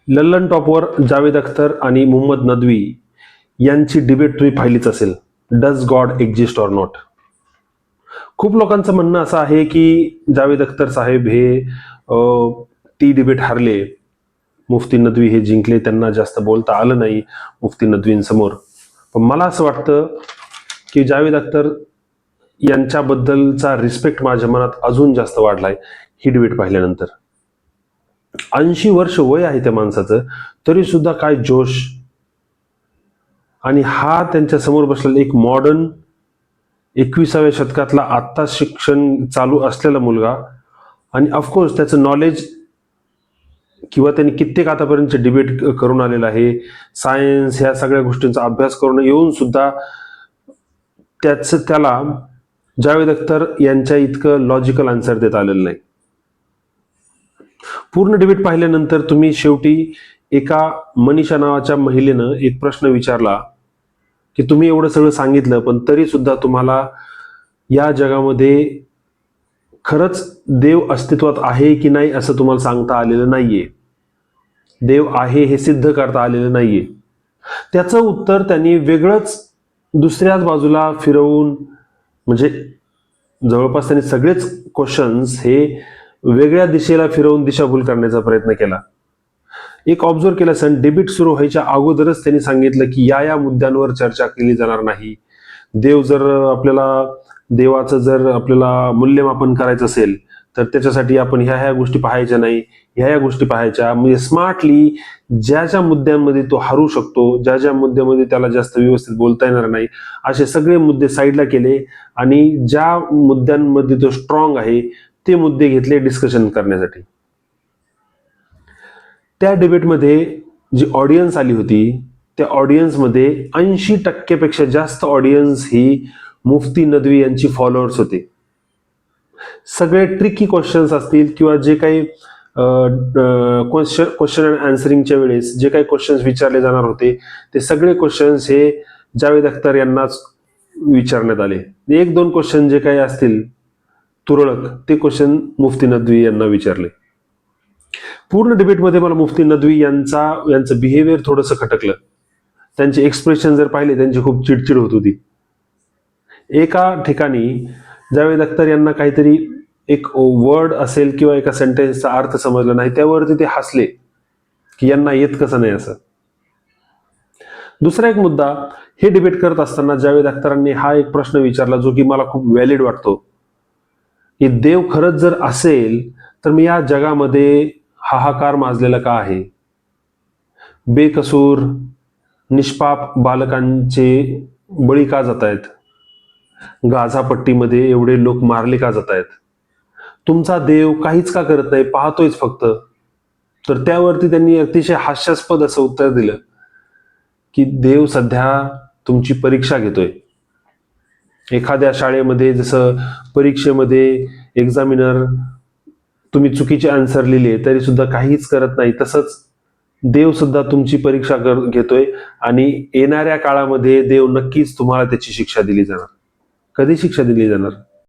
लल्लन टॉपवर जावेद अख्तर आणि मोहम्मद नदवी यांची डिबेट तुम्ही पाहिलीच असेल, does God exist or not. खूप लोकांचं म्हणणं असं आहे की जावेद अख्तर साहेब हे ती डिबेट हारले, मुफ्ती नदवी हे जिंकले, त्यांना जास्त बोलता आलं नाही मुफ्ती नदवींसमोर. पण मला असं वाटतं की जावेद अख्तर यांच्याबद्दलचा रिस्पेक्ट माझ्या मनात अजून जास्त वाढलाय ही डिबेट पाहिल्यानंतर. 80 वर्ष वय आहे त्या माणसाचं, तरी सुद्धा काय जोश. आणि हा त्यांच्या समोर बसलेला एक मॉडर्न 21व्या शतकातला आत्ता शिक्षण चालू असलेला मुलगा, आणि ऑफकोर्स त्याचं नॉलेज किंवा त्यांनी कित्येक आतापर्यंत डिबेट करून आलेला आहे, सायन्स ह्या सगळ्या गोष्टींचा अभ्यास करून येऊन सुद्धा त्याला जावेद अख्तर यांच्या इतकं लॉजिकल आन्सर देता आलेलं नाही. पूर्ण डिबेट पाहिल्यानंतर तुम्ही शेवटी एका मनीषा नावाच्या महिलेनं एक प्रश्न विचारला की तुम्ही एवढं सगळं सांगितलं पण तरी सुद्धा तुम्हाला या जगामध्ये खरंच देव अस्तित्वात आहे की नाही असं तुम्हाला सांगता आलेलं नाहीये, देव आहे हे सिद्ध करता आलेलं नाहीये. त्याचं उत्तर त्यांनी वेगळंच दुसऱ्याच बाजूला फिरवून, म्हणजे जवळपास त्यांनी सगळेच क्वेश्चन्स हे वेगळ्या दिशेला फिरवून दिशाभूल करण्याचा प्रयत्न केला. एक ऑब्झर्व केला सण, डिबेट सुरू व्हायच्या अगोदरच त्यांनी सांगितलं की या मुद्द्यांवर चर्चा केली जाणार नाही. देवाचं जर आपल्याला मूल्यमापन करायचं असेल तर त्याच्यासाठी आपण ह्या गोष्टी पाहायच्या नाही, ह्या गोष्टी पाहायच्या. म्हणजे स्मार्टली ज्या मुद्द्यांमध्ये तो हरू शकतो, ज्या मुद्द्यामध्ये त्याला जास्त व्यवस्थित बोलता येणार नाही, असे सगळे मुद्दे साईडला केले आणि ज्या मुद्द्यांमध्ये तो स्ट्रॉंग आहे ते मुद्दे घेतले डिस्कशन करण्यासाठी. त्या डिबेटमध्ये जी ऑडियन्स आली होती त्या ऑडियन्समध्ये 80% जास्त ऑडियन्स ही मुफ्ती नदवी यांची फॉलोअर्स होते. सगळे ट्रिकी क्वेश्चन्स असतील किंवा जे काही क्वेश्चन अँड आन्सरिंगच्या वेळेस जे काही क्वेश्चन्स विचारले जाणार होते ते सगळे क्वेश्चन्स हे जावेद अख्तर यांनाच विचारण्यात आले. 1-2 क्वेश्चन जे काही असतील तुरळक ते क्वेश्चन मुफ्ती नदवी यांना विचारले. पूर्ण डिबेटमध्ये मला मुफ्ती नदवी यांचं बिहेवियर थोडंसं खटकलं. त्यांचे एक्सप्रेशन जर पाहिले त्यांची खूप चिडचिड होत होती. एका ठिकाणी जावेद अख्तर यांना काहीतरी एक वर्ड असेल किंवा एका सेंटेन्सचा अर्थ समजला नाही, त्यावरती ते हसले की यांना येत कसं नाही असं. दुसरा एक मुद्दा, हे डिबेट करत असताना जावेद अख्तरांनी हा एक प्रश्न विचारला जो की मला खूप व्हॅलिड वाटतो की देव खरंच जर असेल तर मी या जगामध्ये हाहाकार माजलेला का आहे, बेकसूर निष्पाप बालकांचे बळी का जात आहेत, गाझा पट्टीमध्ये एवढे लोक मारले का जात आहेत, तुमचा देव काहीच का करत नाही, पाहतोयच फक्त. तर त्यावरती त्यांनी अतिशय हास्यास्पद असं उत्तर दिलं की देव सध्या तुमची परीक्षा घेतोय. एखाद्या शाळेमध्ये जसं परीक्षेमध्ये एक्झामिनर तुम्ही चुकीचे आन्सर लिहिले तरी सुद्धा काहीच करत नाही, तसंच देव सुद्धा तुमची परीक्षा घेतोय आणि येणाऱ्या काळामध्ये देव नक्कीच तुम्हाला त्याची शिक्षा दिली जाणार. कधी शिक्षा दिली जाणार?